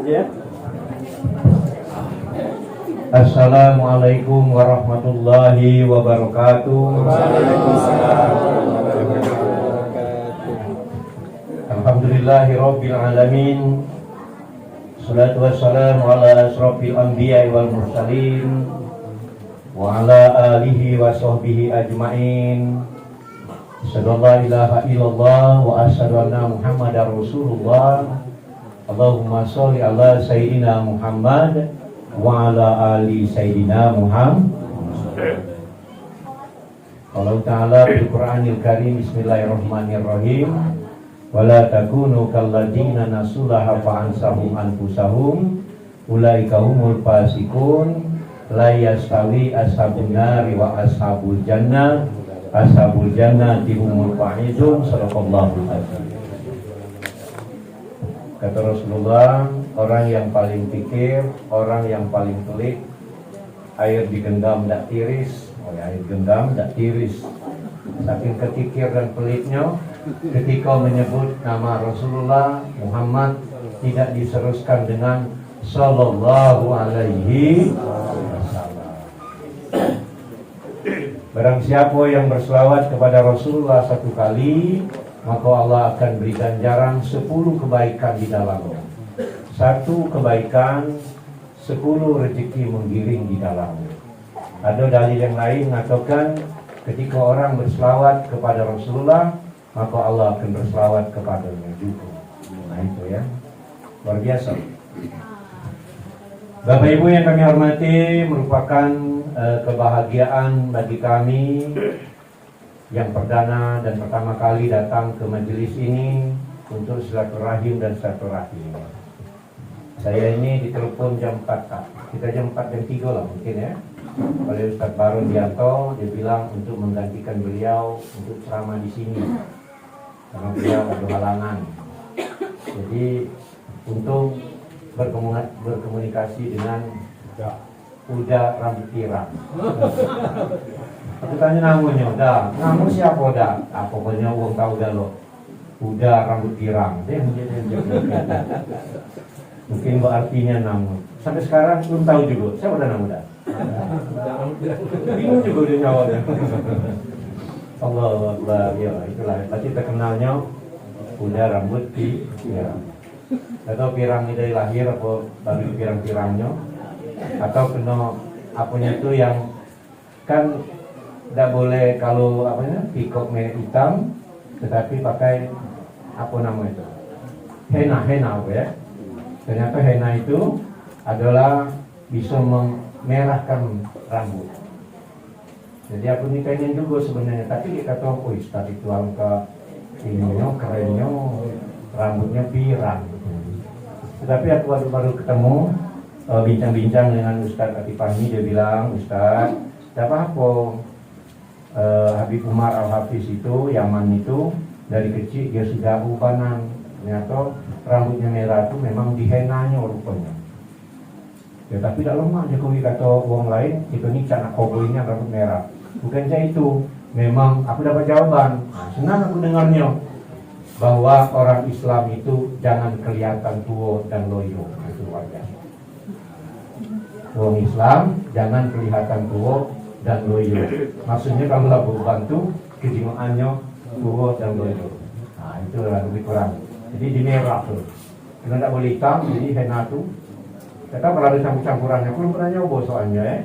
Ya. Assalamualaikum warahmatullahi wabarakatuh. Waalaikumsalam. Alhamdulillahirabbil alamin. Salatu wassalamu ala asrofil anbiya'i wal mursalin wa ala alihi wa sahbihi ajma'in. Asyhadu an la ilaha illallah wa asyhadu anna Muhammadar Rasulullah. Allahumma sholli ala sayyidina Muhammad wa ala ali sayyidina Muhammad. Allah Ta'ala fil Qur'anil Karim, bismillahirrahmanirrahim. Wala takunu kalladzina nasullaha fa'ansahum anfusahum ulaika humul fasikun la yastawi ashabun nari wa ashabul jannah humul faizun. Shadaqallahul azim. Kata Rasulullah, orang yang paling pikir, orang yang paling pelik, air digenggam tak tiris. Air genggam tak tiris. Saking ketikir dan pelitnya, ketika menyebut nama Rasulullah Muhammad tidak diseruskan dengan Sallallahu Alaihi Wasallam. Barang siapa yang berselawat kepada Rasulullah satu kali, maka Allah akan beri ganjaran 10 kebaikan di dalamnya. 1 kebaikan, 10 rezeki menggiring di dalamnya. Ada dalil yang lain mengatakan ketika orang berselawat kepada Rasulullah, maka Allah akan berselawat kepadanya juga. Nah itu ya, luar biasa. Bapak Ibu yang kami hormati, merupakan kebahagiaan bagi kami yang perdana dan pertama kali datang ke majelis ini untuk silaturahim dan silaturahim. Saya ini ditelepon jam 4, kita jam 4 jam 3 lah mungkin ya, oleh Ustaz Baron Dianto. Dia bilang untuk menggantikan beliau untuk ceramah di sini karena beliau ada halangan. Jadi untuk berkomunikasi dengan Uda rambut pirang. Aku tanya namanya, Uda, namu siapa Uda? Pokoknya uang tahu dah lo. Uda rambut pirang. Dia mungkin berartinya namu. Sampai sekarang belum tahu juga. Siapa Uda namu dah? Bingung juga dia jawabnya. Allah Akbar, ya itulah. Berarti terkenalnya Uda rambut pirang. Atau pirang ini dari lahir apa baru pirang-pirangnya, atau kena apanya itu yang kan tidak boleh kalau apanya pikok merah hitam, tetapi pakai apa nama itu henna apa ya. Ternyata henna itu adalah bisa memerahkan rambut. Jadi aku ini pengen juga sebenarnya, tapi dia kata oh tadi itu angka ininya kerennya rambutnya pirang. Tetapi aku baru ketemu bincang-bincang dengan Ustaz Atif Fahmi. Dia bilang, Ustaz, tidak apa-apa, Habib Umar Al-Hafiz itu, Yaman itu, dari kecil dia sudah ubanan. Ternyata rambutnya merah itu memang dihenanya rupanya. Ya tapi tidak lemah, Jokowi kata orang lain, itu nih anak koboinya rambut merah. Bukan saya itu, memang aku dapat jawaban. Nah, senang aku dengarnya, bahwa orang Islam itu jangan kelihatan tua dan loyo. Itu wajar. Orang Islam jangan kelihatan tua dan loyo. Maksudnya kalau aku bantu kejiwaannya tua dan loyo. Nah itu lebih kurang. Jadi di merah tuh. Karena tidak boleh hitam, jadi henna tuh. Kita kalau ada campur-campurannya, aku belum pernah nyoba soalnya ya.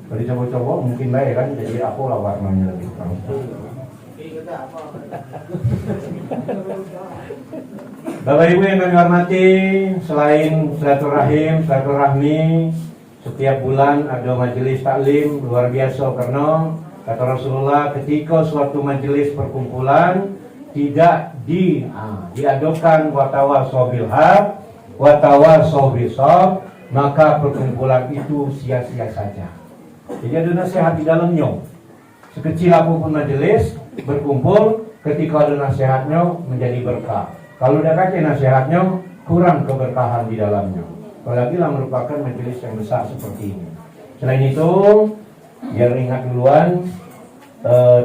Kalau dicoba-coba mungkin baik kan, jadi apa lah warnanya lebih kurang. Bapak Ibu yang kami hormati, selain silaturahmi, setiap bulan ada majelis taklim luar biasa karena kata Rasulullah ketika suatu majelis perkumpulan tidak diadakan watawasau bil haq watawasau bisab, maka perkumpulan itu sia-sia saja. Jadi ada nasihat di dalamnya. Sekecil apapun majelis berkumpul, ketika ada nasihatnya menjadi berkah. Kalau tidak kacau nasihatnya, kurang keberkahan di dalamnya. Apalagi lah merupakan majelis yang besar seperti ini. Selain itu, biar ingat duluan,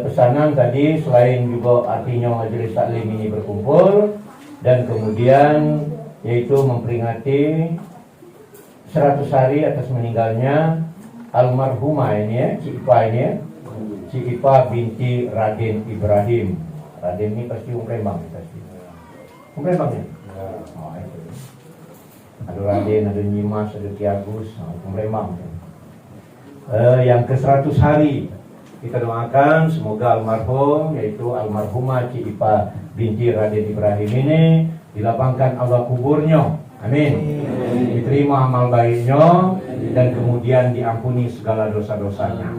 pesanan tadi selain juga artinya majelis taklim ini berkumpul, dan kemudian yaitu memperingati 100 hari atas meninggalnya almarhumah ini ya, Cik Ipa ini ya, Cik Ipa binti Raden Ibrahim. Raden ini pasti Rembang pasti. Rembang ya? Oh, itu. Ada Raden, ada Nyimas, ada Ki Agus, Rembang. Yang ke-100 hari kita doakan semoga almarhum yaitu almarhumah Cik Ipa binti Raden Ibrahim ini dilapangkan Allah kuburnya. Amin. Diterima amal baiknya dan kemudian diampuni segala dosa-dosanya.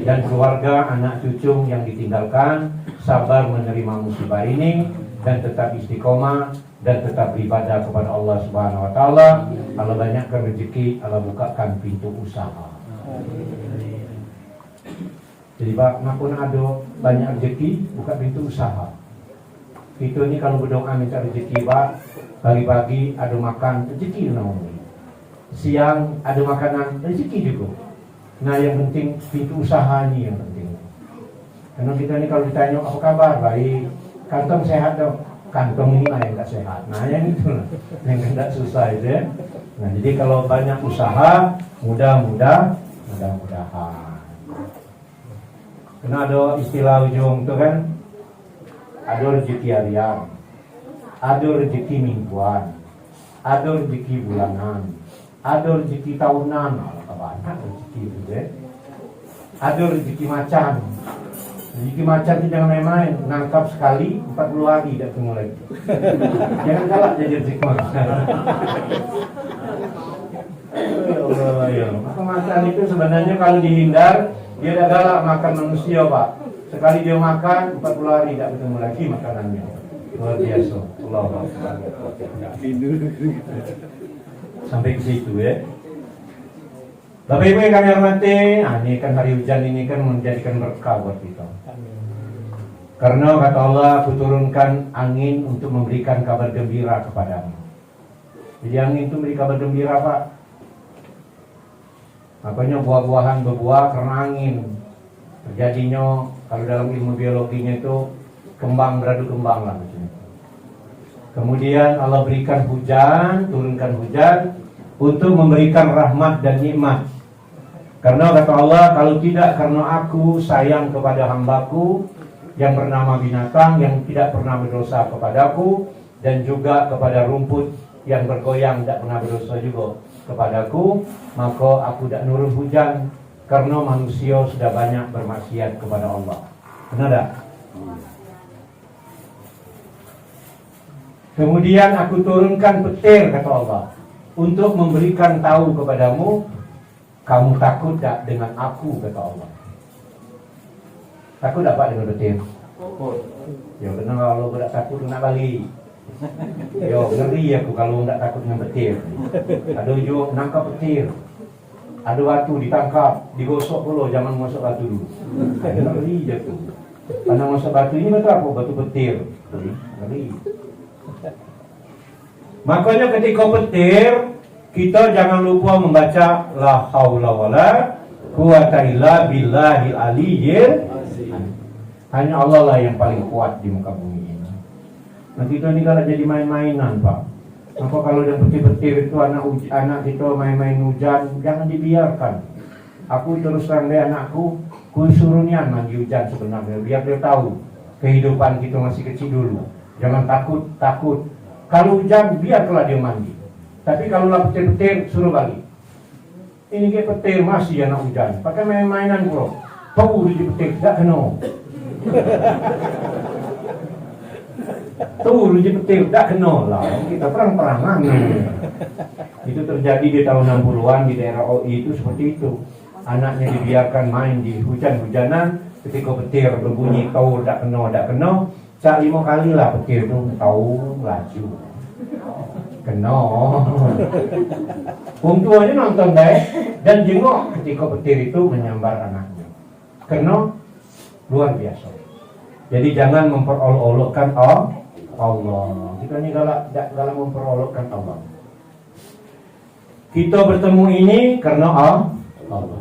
Dan keluarga, anak cucu yang ditinggalkan sabar menerima musibah ini dan tetap istiqomah dan tetap beribadah kepada Allah Subhanahu wa taala. Allah banyakkan rezeki, Allah bukakan pintu usaha. Jadi Pak, ngapun ada banyak rezeki, buka pintu usaha. Itu ini kalau berdoa minta rezeki Pak, pagi-pagi ada makan rezeki namanya. Siang ada makanan rezeki juga. Nah yang penting pintu usaha ini yang penting. Karena kita ini kalau ditanya apa kabar, baik. Kantong sehat dong. Kantong ini lah yang nggak sehat. Nah yang itu lah, yang tidak susah itu ya. Nah jadi kalau banyak usaha, mudah-mudahan. Karena ada istilah ujung itu kan, ada rezeki harian, ada rezeki mingguan, ada rezeki bulanan, ada rezeki tahunan, banyak rezeki itu ya. Ada rezeki macan. Rezeki macan itu jangan main-main, nangkap sekali 40 hari tidak ketemu lagi. Jangan galak jadi rezeki macan. Ya. Maka macan itu sebenarnya kalau dihindar dia tidak galak makan manusia Pak. Sekali dia makan 40 hari tidak ketemu lagi makanannya. Luar biasa. Allahu Akbar. Sampai ke situ ya. Bapak Ibu yang kami hormati, ini kan hari hujan ini kan menjadikan berkah buat kita. Karena kata Allah, aku turunkan angin untuk memberikan kabar gembira kepadamu. Jadi angin itu memberi kabar gembira Pak. Makanya buah-buahan berbuah karena angin. Terjadinya kalau dalam ilmu biologinya itu kembang beradu kembang lah macamnya. Kemudian Allah berikan hujan, turunkan hujan untuk memberikan rahmat dan nikmat. Karena kata Allah, kalau tidak karena aku sayang kepada hambaku yang bernama binatang yang tidak pernah berdosa kepadaku dan juga kepada rumput yang bergoyang tidak pernah berdosa juga kepadaku, maka aku tidak nurun hujan karena manusia sudah banyak bermaksiat kepada Allah. Benar tak? Kemudian aku turunkan petir kata Allah untuk memberikan tahu kepadamu, kamu takut tak dengan aku kata Allah. Takut tak Pak dengan petir? Ya benar kalau tidak takut nak balik. Yo ngeri aku kalau tidak takut dengan petir. Ada juga nangkap petir. Ada batu ditangkap, digosok dulu, jangan masuk batu dulu. Ngeri je tu. Karena masuk batu ini betul apa? Batu petir. Ngeri. Makanya ketika petir, kita jangan lupa membaca la haula wala quwata illa billahil aliyyil. Hanya Allah lah yang paling kuat di muka bumi ini. Nah kita ini kalau jadi main-mainan Pak. Maka kalau ada petir-petir itu anak kita main-main hujan, jangan dibiarkan. Aku terus terang deh anakku, ku suruh nian mandi hujan sebenarnya, biar dia tahu kehidupan kita masih kecil dulu. Jangan takut. Kalau hujan biarlah dia mandi. Tapi kalau lah petir-petir suruh balik. Ini kayak petir masih anak hujan. Pakai main-mainan bro. Tahu di petir tak kena. Tuh ruji petir tak kena lah. Kita perang-perangan. Itu terjadi di tahun 60-an di daerah OI itu seperti itu. Anaknya dibiarkan main di hujan-hujanan, ketika petir berbunyi tahu tak kena. Cak 5 kali lah petir itu tahu laju. Kena. Orang tuanya nonton deh dan jengok ketika petir itu menyambar anaknya. Kena luar biasa. Jadi jangan memperolok-olokkan Allah. Kita ini galak memperolokkan Allah. Kita bertemu ini karena Allah.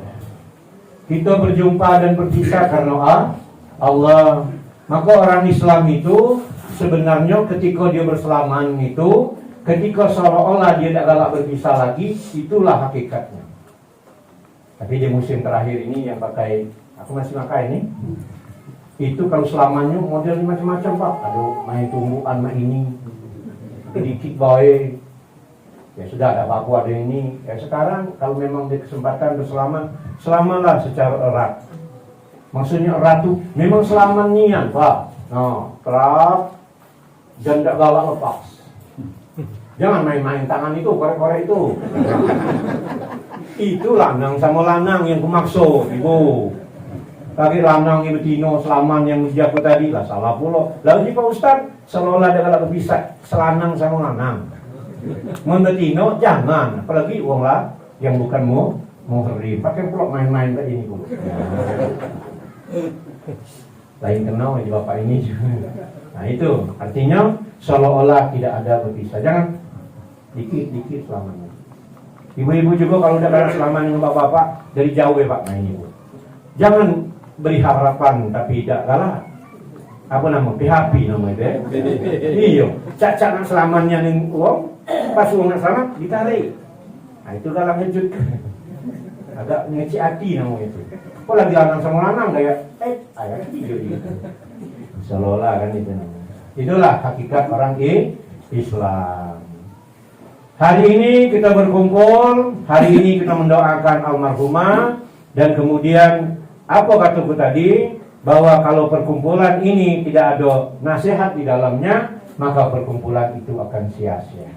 Kita berjumpa dan berpisah karena Allah. Maka orang Islam itu sebenarnya ketika dia berselaman itu ketika seolah-olah dia tidak galak berpisah lagi, itulah hakikatnya. Tapi di musim terakhir ini yang pakai, aku masih pakai ini, itu kalau selamanya modelnya macam-macam Pak. Aduh, main tumbuhan, main ini, sedikit boy. Ya sudah, ada apa-apa ada ini. Ya sekarang kalau memang di kesempatan berselama, selamalah secara erat. Maksudnya erat tuh memang selama nian Pak. Nah, kerap dan tidak galak lepas. Jangan main-main tangan itu, korek-korek itu. Itu lanang sama lanang yang kumaksud, ibu. Kaki lanang ibu Tino selaman yang jago tadi lah salah pula. Lalu Pak Ustaz seolah ada kalau bisa selanang sama lanang. Membetino jangan, apalagi uang lah yang bukan muhrim. Pakai pula main-main tadi ini bu. Lain kenal di bapak ini juga. Nah itu artinya seolah-olah tidak ada berpisah. Jangan dikit-dikit selamanya. Ibu-ibu juga kalau udah ada selamanya dengan bapak-bapak dari jauh ya pak main ibu. Jangan beri harapan tapi tidak kalah. Apa nama? PHP namanya deh. Iya, cak-cak nak selamannya ning uang, pas uang nak selamat ditarik. Nah itu kalah ngejut. Agak ngeci hati namanya itu. Kok lagi lanang sama lanang kayak ayah video gitu. Seolah kan itu namanya. Itulah hakikat orang Islam. Hari ini kita berkumpul, hari ini kita mendoakan almarhumah dan kemudian apa kataku tadi? Bahwa kalau perkumpulan ini tidak ada nasihat di dalamnya, maka perkumpulan itu akan sia-sia.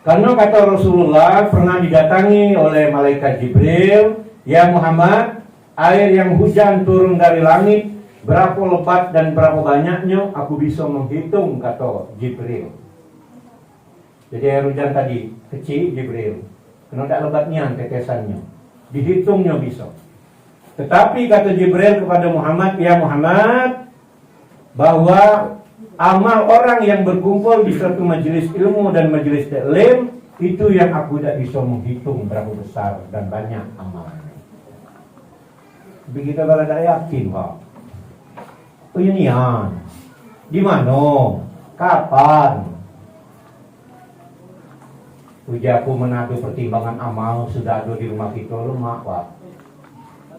Karena kata Rasulullah pernah didatangi oleh malaikat Jibril, "Ya Muhammad, air yang hujan turun dari langit, berapa lebat dan berapa banyaknya aku bisa menghitung," kata Jibril. Jadi air hujan tadi kecil Jibril, karena tidak lebatnya tetesannya, dihitungnya bisa. Tetapi kata Jibril kepada Muhammad, "Ya Muhammad, bahwa amal orang yang berkumpul di suatu majelis ilmu dan majelis taklim itu yang aku tidak bisa menghitung berapa besar dan banyak amalnya." Begitu kalau tidak yakin, Pak. Penyenian, di mana, kapan? Ujaku menadu pertimbangan amal sudah ada di rumah kita, rumah Pak.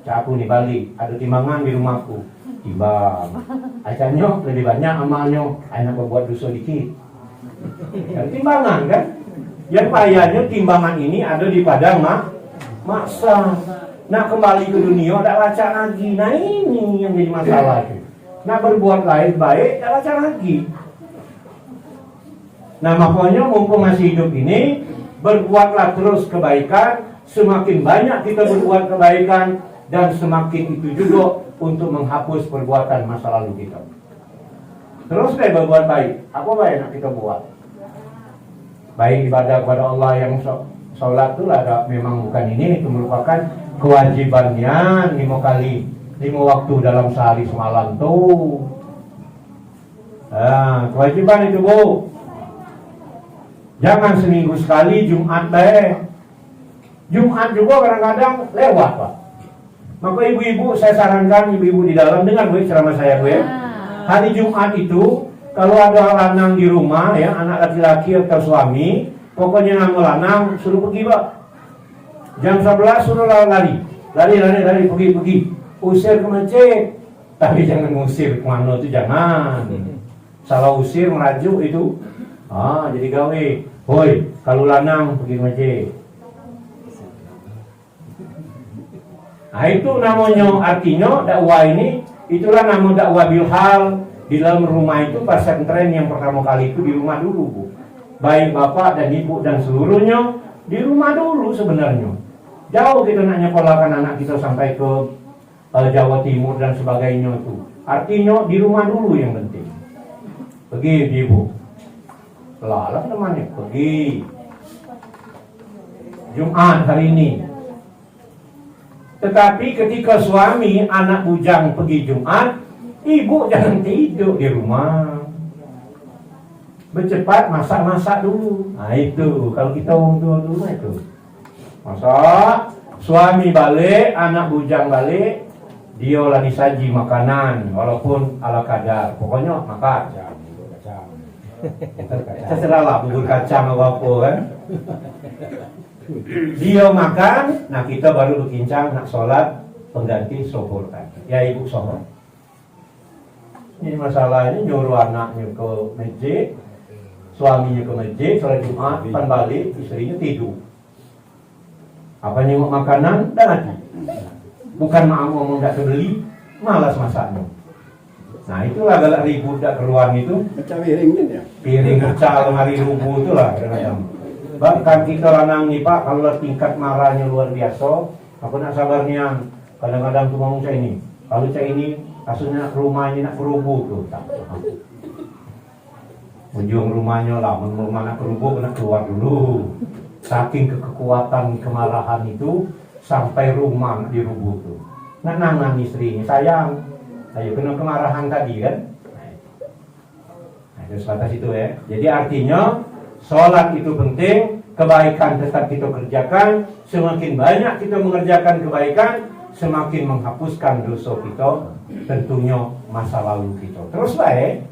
Aku nih balik, ada timbangan di rumahku. Timbang. Acaranya lebih banyak amalnya, enak buat dosa dikit. Dan timbangan kan? Yang payahnya timbangan ini ada di padang maksa. Nah kembali ke dunia tidak baca lagi. Nah ini yang jadi masalah itu. Nah berbuat lain baik tidak baca lagi. Nah makanya mumpung masih hidup ini, berbuatlah terus kebaikan. Semakin banyak kita berbuat kebaikan, dan semakin itu juga untuk menghapus perbuatan masa lalu kita. Terus deh berbuat baik. Apa baik yang kita buat? Baik ibadah kepada Allah yang sholat itu ada memang bukan ini, itu merupakan kewajibannya 5 kali, 5 waktu dalam sehari semalam tuh. Nah, kewajiban itu bu. Jangan seminggu sekali Jumat deh. Jumat juga kadang-kadang lewat Pak. Maka ibu-ibu saya sarankan ibu-ibu di dalam dengar bu ceramah saya bu ya. Hari Jumat itu kalau ada lanang di rumah ya, anak laki-laki atau suami, pokoknya nama lanang suruh pergi Pak. Jam 11 suruh lari, pergi. Usir ke masjid. Tapi jangan usir kemana itu jangan. Salah usir merajuk itu. Jadi gawe. Hoi, kalau lanang pergi ke masjid. Nah itu namanya artinya dakwah ini, itulah nama dakwah bilhal. Di dalam rumah itu pesantren yang pertama kali itu di rumah dulu bu. Baik bapak dan ibu dan seluruhnya di rumah dulu sebenarnya. Jauh kita nak nyekolahkan anak kita sampai ke Jawa Timur dan sebagainya itu. Artinya di rumah dulu yang penting. Pergi ibu. Lalah temannya pergi. Jumat hari ini. Tetapi ketika suami anak bujang pergi Jumat, ibu jangan tidur di rumah. Bercepat masak-masak dulu. Nah itu kalau kita orang tua dulu itu. Masak, suami balik, anak bujang balik, dia lagi saji makanan walaupun ala kadar. Pokoknya makan. Terserahlah bubur kacang apa kan. Dia makan, nah kita baru berkincang nak sholat pengganti zuhur kan. Ya ibu sholat. Ini masalahnya nyuruh anaknya ke masjid, suaminya ke masjid, sholat Jumat, pan balik, istrinya tidur. Apa nyengok makanan, dan lagi. Bukan maaf ngomong tak terbeli, malas masaknya. Nah itulah galak ribut tak keluar itu. Pecah piringnya ya. Piring pecah, lemari rubuh itulah kadang-kadang. Bahkan kita lanang nih Pak, kalau tingkat marahnya luar biasa, aku nak sabarnya. Kadang-kadang tuh ngomong saya ini, kalau saya ini kasusnya rumahnya nak kerubuh tuh, tak. Ujung rumahnya lah, rumah nak kerubuh kena keluar dulu. Saking kekuatan kemarahan itu sampai rumah dirubuh tuh. Nah nangan istrinya sayang. Ayo kena kemarahan tadi kan. Nah, itu sebatas itu ya. Jadi artinya sholat itu penting, kebaikan tetap kita kerjakan. Semakin banyak kita mengerjakan kebaikan, semakin menghapuskan dosa kita, tentunya masa lalu kita. Terus baik,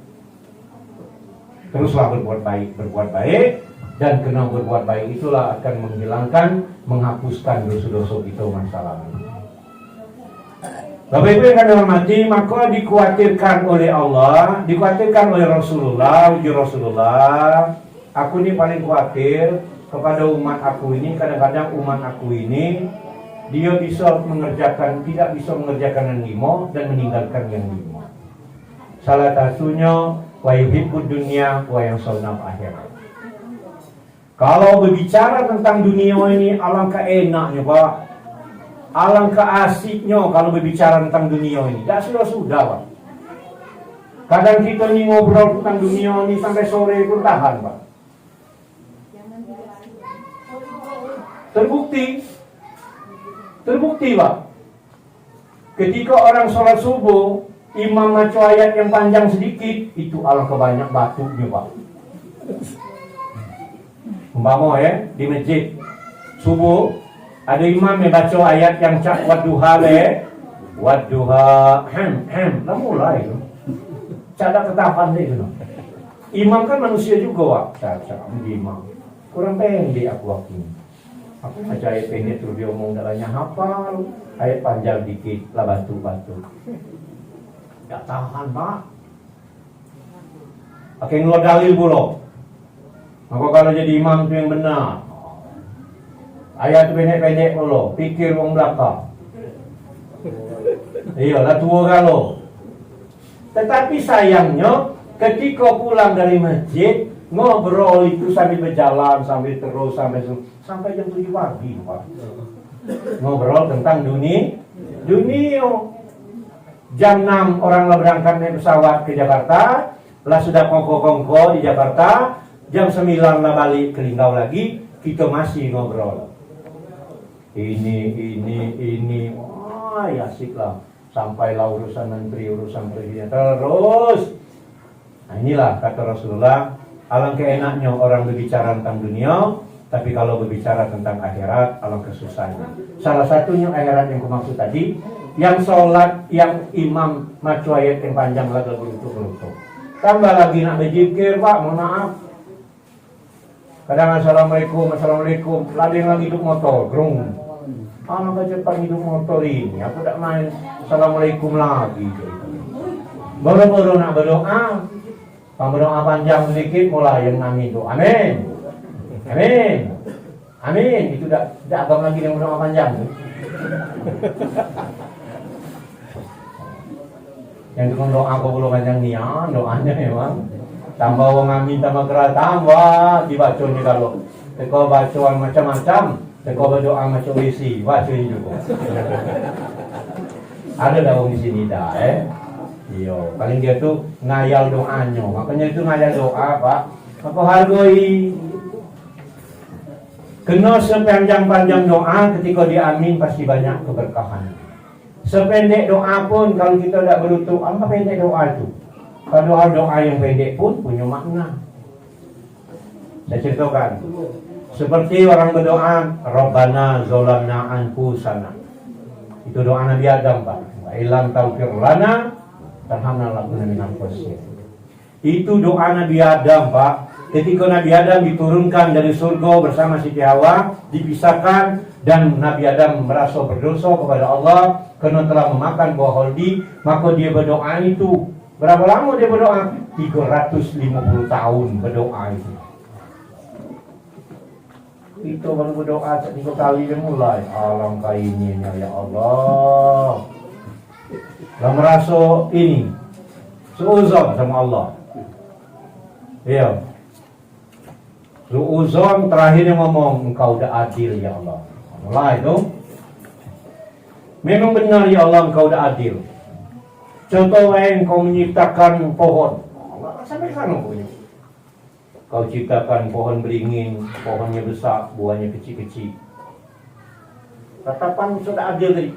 teruslah berbuat baik, dan kena berbuat baik itulah akan menghilangkan, menghapuskan dosa-dosa kita masa lalu. Bapak Ibu yang kami hormati, maka dikhawatirkan oleh Allah, dikhawatirkan oleh Rasulullah, uji Rasulullah. Aku ini paling khawatir kepada umat aku ini. Kadang-kadang umat aku ini dia bisa mengerjakan, tidak bisa mengerjakan yang lima dan meninggalkan yang lima. Salah satunya wa yuhibbud dunya wa yansawna akhirat. Kalau berbicara tentang dunia ini, alangkah enaknya Pak. Alangkah asiknya kalau berbicara tentang dunia ini. Tak sudah-sudah Pak. Kadang kita ni ngobrol tentang dunia ini sampai sore pun tahan Pak. Terbukti Pak. Ketika orang sholat subuh, imam baca ayat yang panjang sedikit, itu alangkah banyak batuknya Pak. Umpama ya, di masjid subuh ada imam yang baca ayat yang cak wadduha lah mulai tu. Cada ketapan dia tu. Imam kan manusia juga Wak. Cak imam. Kurang pendek aku waktu ini. Aku baca ayat pendek terus dia omong dalanya hafal, ayat panjang dikit lah batu. Tak tahan Pak. Pakai ngeluar dalil pula. Maka kalau jadi imam tu yang benar. Ayat tu pendek-pendek pula, pikir orang belakang. Iyalah tua kalau. Tetapi sayangnya ketika pulang dari masjid, ngobrol itu sambil berjalan, sambil terus sampai jam 7 pagi Pak. Ngobrol tentang dunia. Jam 6 orang lah berangkat naik pesawat ke Jakarta, lah sudah kongko-kongko di Jakarta. Jam 9 lah balik ke Linggau lagi, kita masih ngobrol. Ini, wah ya asik lah. Sampailah urusan menteri, urusan presiden terus. Nah inilah kata Rasulullah, alangkah enaknya orang berbicara tentang dunia, tapi kalau berbicara tentang akhirat, alangkah susahnya. Salah satunya akhirat yang kumaksud tadi, yang sholat, yang imam macu ayat yang panjang lagi berutuk-berutuk. Tambah lagi nak berzikir Pak, mohon maaf. Kadang assalamualaikum, lading lagi hidup motor, gerung. Anak cepat hidup motor ini, aku tak main assalamualaikum lagi. Baru-baru nak berdoa, kalau berdoa panjang sedikit, mulai yang amin tu, amin. Itu tak agam lagi yang berdoa panjang tu. Yang tukang doa kau belum panjang ni, doanya memang. Tambah orang amin, tambah keras, tambah dibacanya kalau. Kau bacaan macam-macam, kau berdoa macam isi, bacanya juga. Ada dah orang di sini dah, Iya, paling dia tu ngayal doanya. Makanya itu ngayal doa, Pak. Apa hargai? Kena sepanjang-panjang doa ketika dia amin pasti banyak keberkahan. Sependek doa pun kalau kita tak berlutut, apa pendek doa itu? Kalau doa yang pendek pun punya makna. Saya ceritakan. Seperti orang berdoa, Rabbana zolamna anfusana. Itu doa Nabi Adam, Pak. Wa ilam taufir lana tarhamna lakuna minal khosirin. Itu doa Nabi Adam, Pak. Ketika Nabi Adam diturunkan dari surga bersama Siti Hawa, dipisahkan, dan Nabi Adam merasa berdosa kepada Allah karena telah memakan buah holdi, maka dia berdoa itu. Berapa lama dia berdoa? 350 tahun berdoa itu. Itu baru berdoa 3 kali dia mulai. Alangkah ininya ya Allah. Lah merasa ini seuzon sama Allah. Iya. Seuzon terakhirnya ngomong, engkau udah adil ya Allah. Mulai itu. Memang benar ya Allah, engkau udah adil. Contoh yang kau menciptakan pohon. Sampai sana punya. Kau ciptakan pohon beringin, pohonnya besar, buahnya kecil-kecil. Tatapan sudah adil tadi.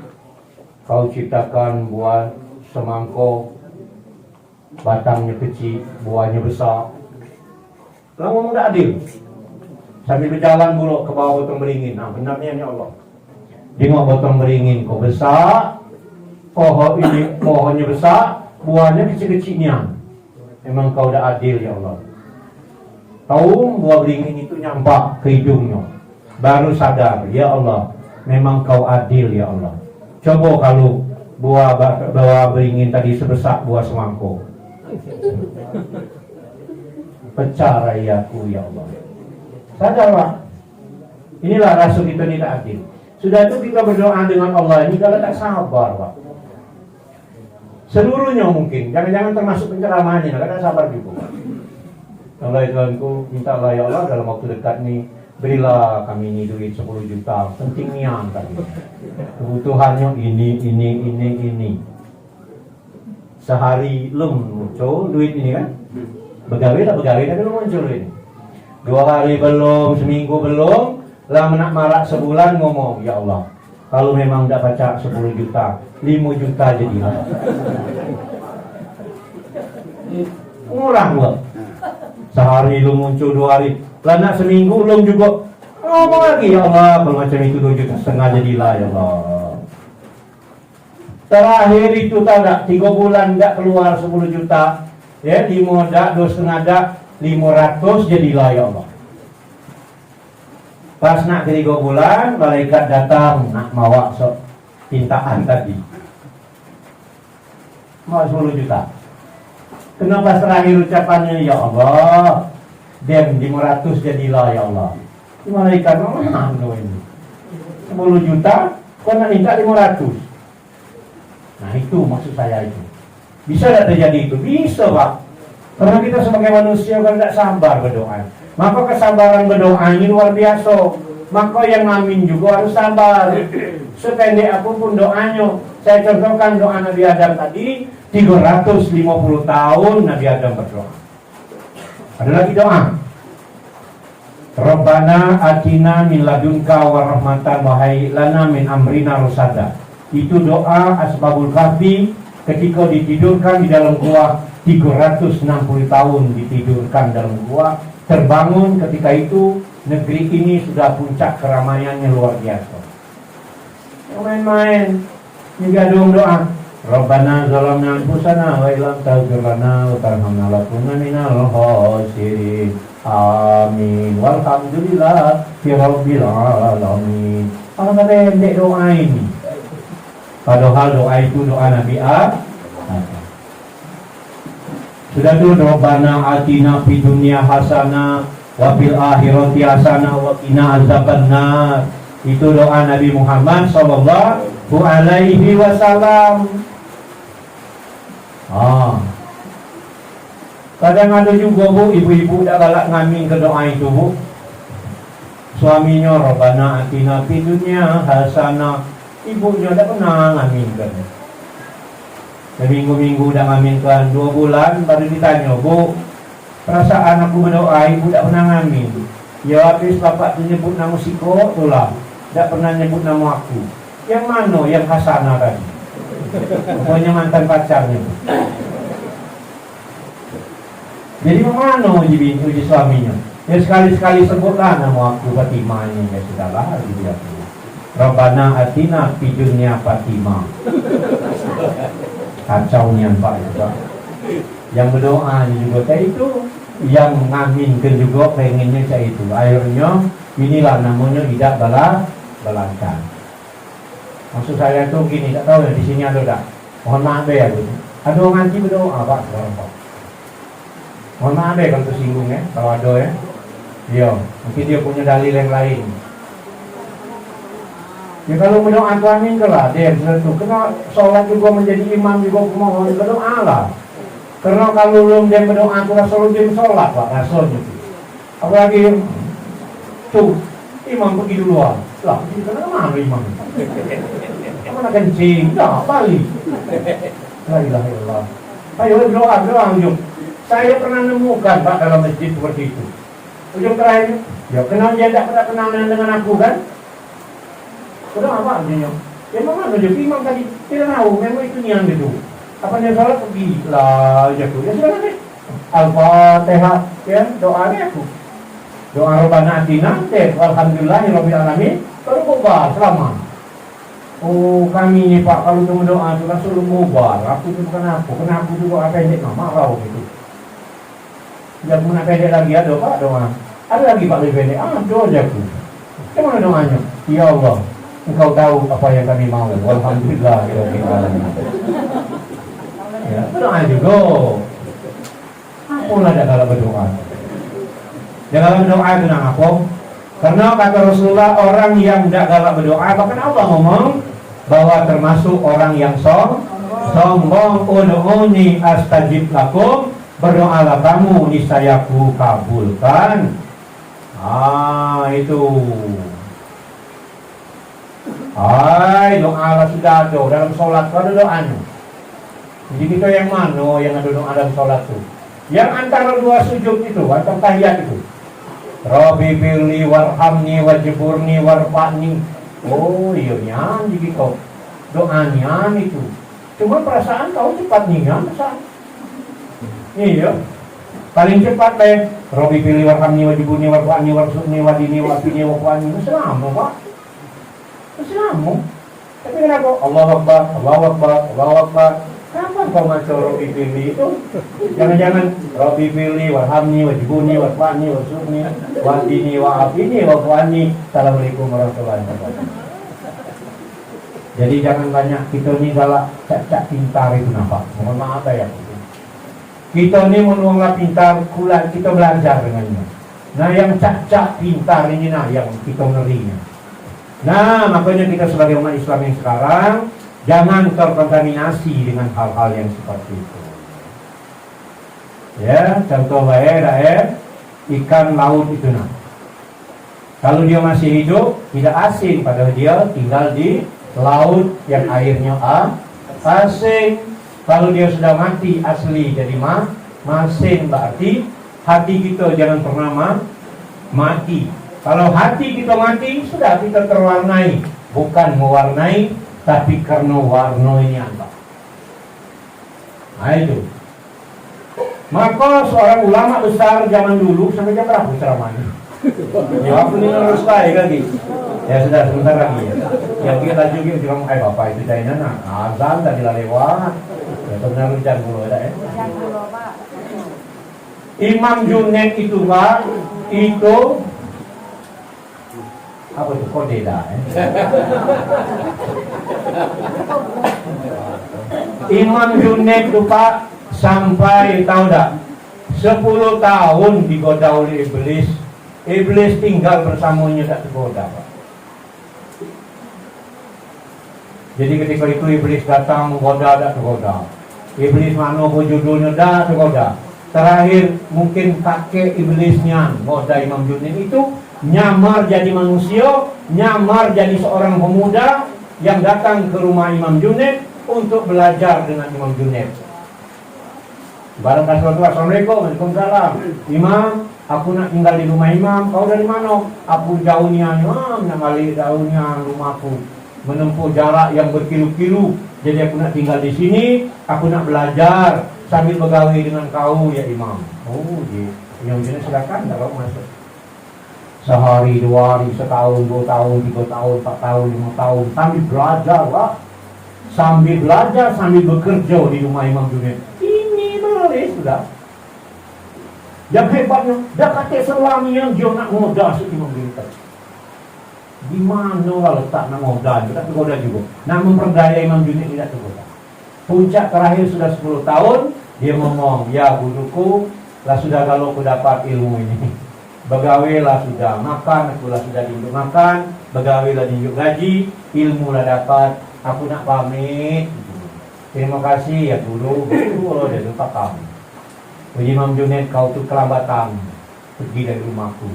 Kau ciptakan buah semangkuk, batangnya kecil, buahnya besar. Lalu ngomong udah adil. Sambil berjalan buruk ke bawah potong beringin. Nah, benarnya ya Allah. Tengok potong beringin kau besar, pohonnya besar, buahnya kecil-kecilnya. Memang kau udah adil ya Allah. Tahu buah beringin itu nyampak ke hidungnya, baru sadar, ya Allah, memang kau adil ya Allah. Coba kalau buah beringin tadi sebesar buah semangkuk, pecah rayaku ya Allah. Sadar Pak, inilah rasa kita tidak adil. Sudah itu kita berdoa dengan Allah ini kalau tak sabar Pak. Seluruhnya mungkin, jangan-jangan termasuk penceramahannya, kalau tak sabar juga. Allah Tuhanku, mintalah ya Allah dalam waktu dekat nih, berilah kami ini duit 10 juta, pentingnya tadi. Kebutuhannya ini. Sehari belum muncul duit ini kan? Begawe tapi belum muncul ini. 2 hari belum, seminggu belum, lah menak marak sebulan ngomong, ya Allah, kalau memang tidak baca 10 juta, 5 juta jadilah. Murah gua. Sehari lu muncul 2 hari, lah nak seminggu belum juga ngomong lagi, ya Allah, kalau macam itu 2,5 juta jadilah ya Allah. Terakhir itu tak ada 3 bulan tak keluar 10 juta, ya 5 dak, 2,5 dak, 500 jadilah ya Allah. Pas nak 3 bulan, malaikat datang nak mawa pintaan tadi, mau 10 juta. Kenapa terakhir ucapannya ya Allah, dan 500 jadilah ya Allah. Malaikat mana ini? 10 juta, kau nak minta 500. Nah itu maksud saya itu. Bisa tidak terjadi itu? Bisa Pak. Karena kita sebagai manusia kan tidak sabar berdoa. Maka kesabaran berdoa ini luar biasa. Maka yang amin juga harus sabar. Sependek apapun doanya. Saya contohkan doa Nabi Adam tadi, 350 tahun Nabi Adam berdoa. Ada lagi doa. Rabbana atina min ladunka wa rahmatan wa hayyi lana min amrina rusada. Itu doa Ashabul Kahfi ketika ditidurkan di dalam gua, 360 tahun ditidurkan dalam gua, terbangun ketika itu negeri ini sudah puncak keramaiannya luar biasa. Main-main juga dong doa. Rabbana zalamna anfusana wa illam taghfir lana wa tarhamna lakunanna minal khasirin. Amin. Walhamdulillah rabbil alamin. Apa pendek doa ini? Padahal doa itu doa Nabi Adam. Sudah tuh Rabbana atina fid dunya hasanah wa fil akhirati hasanah wa qina azabannar. Itu doa Nabi Muhammad sallallahu alaihi wasallam. Kadang ada juga Bu, ibu-ibu dah galak ngamin ke doa itu Bu. Suaminya Rabbana atina fid dunya hasanah. Ibunya dah pernah ngaminkan. Seminggu-minggu dah ngaminkan, 2 bulan baru ditanya, Bu, perasaan aku berdoa, ibu dah pernah ngamin. Ya habis bapak tu nyebut nama Siko, itulah. Tak pernah nyebut nama aku. Yang mana? Yang Hasanah tadi. Pokoknya mantan pacarnya. Jadi mana uji suaminya? Ya sekali-sekali sebutlah nama aku Fatimah ini. Ya sudahlah, dia tu. Rabbana atina fid dunya Fatimah. Kacau ni Pak juga. yang berdoa juga kayak itu, yang ngaminkan juga pengennya kayak itu. Akhirnya inilah namanya tidak balakan. Maksud saya tuh gini, tak tahu ya di sini ada tak? Mohon maaf ya Bu. Ada orang ngaji berdoa Pak sekarang Pak. Mohon maaf ya kalau tersinggung ya, kalau ada ya. Iya, mungkin dia punya dalil yang lain. Ya kalau berdoa tu amin ke lah dia itu. Kena sholat juga menjadi imam juga mohon berdoa lah. Karena kalau belum dia berdoa tu Rasul dia sholat Pak Rasul itu. Apalagi tuh imam pergi duluan. Lah, kenapa mana imam? Mana kencing? Dah balik. La ilaha illallah. Ayo berdoa ujung. Saya pernah nemukan Pak dalam masjid seperti itu. Ujung terakhir, ya kenal dia tak pernah kenal dengan aku kan? Berdoa apa artinya? Ya memang ada imam tadi tidak tahu, memang itu niat itu. Apa dia salat pergi lah ya tu. Ya sudah deh. Al-Fatihah ya doanya aku. Doa Rabbana atina alhamdulillahirabbil alamin baru bubar selama. Oh kami ni Pak kalau tu doa tu langsung bubar. Aku tu bukan aku, kenapa aku juga pendek marah gitu. Jangan nak pendek lagi ada Pak doa. Ada lagi Pak lebih pendek. Doa je aku. Macam mana doanya? Ya Allah, Engkau tahu apa yang kami mau. Alhamdulillahirabbil alamin. Ya, doa juga. Apalah dah kalau berdoa. Dalam berdoa itu nak apa? Karena kata Rasulullah orang yang tidak galak berdoa, bahkan Allah ngomong bahwa termasuk orang yang sombong. Ud'uni astajib lakum, berdoalah kamu niscaya ku kabulkan. Itu. Doalah sudah tuh dalam sholat ada doanya. Jadi kita yang mana yang ada doa dalam sholat itu? Yang antara dua sujud itu, atau tahiyat itu. Rabbi firli warhamni wajburni warfa'ni. Oh iya nyan jadi kau doanya itu. Cuma perasaan kau cepat nyan perasaan. Iya. Paling cepat deh. Rabbi firli warhamni wajburni warfa'ni warzuqni wadini wafini wafa'ni. Selama Pak. Selama. Tapi kenapa? Allahu Akbar, Allahu Akbar, Allahu Akbar. Kapan kau ngaco Rabbi firli itu? Jangan-jangan Rabbi firli warhamni wajibuni warfa'ni warzuqni wadini wa'afini wa'afani. Assalamualaikum warahmatullahi wabarakatuh. Jadi jangan banyak kita ni galak cak-cak pintar itu nampak. Mohon maaf ya. Kita ni menuanglah pintar kulat kita belajar dengannya. Nah yang cak-cak pintar ini nah yang kita ngerinya. Nah makanya kita sebagai umat Islam yang sekarang jangan terkontaminasi dengan hal-hal yang seperti itu. Ya, contoh ikan laut itu nah. Kalau dia masih hidup, tidak asin, padahal dia tinggal di laut yang airnya asin. Kalau dia sudah mati asli jadi masin, berarti hati kita jangan pernah mati. Kalau hati kita mati, sudah kita terwarnai, bukan mewarnai, tapi karena warna ini apa? Nah itu. Maka seorang ulama besar zaman dulu sampai jam berapa ceramahnya? Ya aku ini harus baik lagi. Ya sudah sebentar lagi. Yang kita juga bilang, bapak itu China nak azan tadi lewat. Ya benar hujan dulu ada ya. Imam Junaid itu Pak, itu apa itu kode dah? Imam Junaid itu Pak sampai tahu tak 10 tahun digoda oleh iblis. Iblis tinggal bersamanya tak tergoda Pak. Jadi ketika itu iblis datang menggoda tak tergoda. Iblis mana pun judulnya tak tergoda. Terakhir mungkin kakek iblisnya goda Imam Junaid itu nyamar jadi manusia, nyamar jadi seorang pemuda yang datang ke rumah Imam Junaid untuk belajar dengan Imam Junaid. Barang suatu assalamualaikum, waalaikumsalam. Imam, aku nak tinggal di rumah Imam. Kau dari mana? Aku jauhnya Imam, nak balik jauhnya rumahku. Menempuh jarak yang berkilu-kilu. Jadi aku nak tinggal di sini. Aku nak belajar sambil bergaul dengan kau ya Imam. Oh, Imam Junaid silakan kalau masuk. Sehari, 2 hari, setahun, 2 tahun, 3 tahun, 4 tahun, 5 tahun sambil belajar Pak. Sambil belajar, sambil bekerja di rumah Imam Junaid. Ini Iblis sudah. Yang hebatnya, dah kata selama yang dia nak ngoda si Imam Junid. Di mana lah letak nak ngoda? Tidak tergoda juga. Nak memperdaya Imam Junid tidak tergoda. Puncak terakhir sudah 10 tahun, dia ngomong, ya guruku, lah sudah kalau aku dapat ilmu ini. Begawailah sudah makan, akulah sudah diunjuk makan, begawailah diunjuk gaji, ilmu lah dapat, aku nak pamit. Terima kasih ya guru, guru dia lupa kamu. Imam Junid, kau tuh kelambatan, pergi dari rumahku.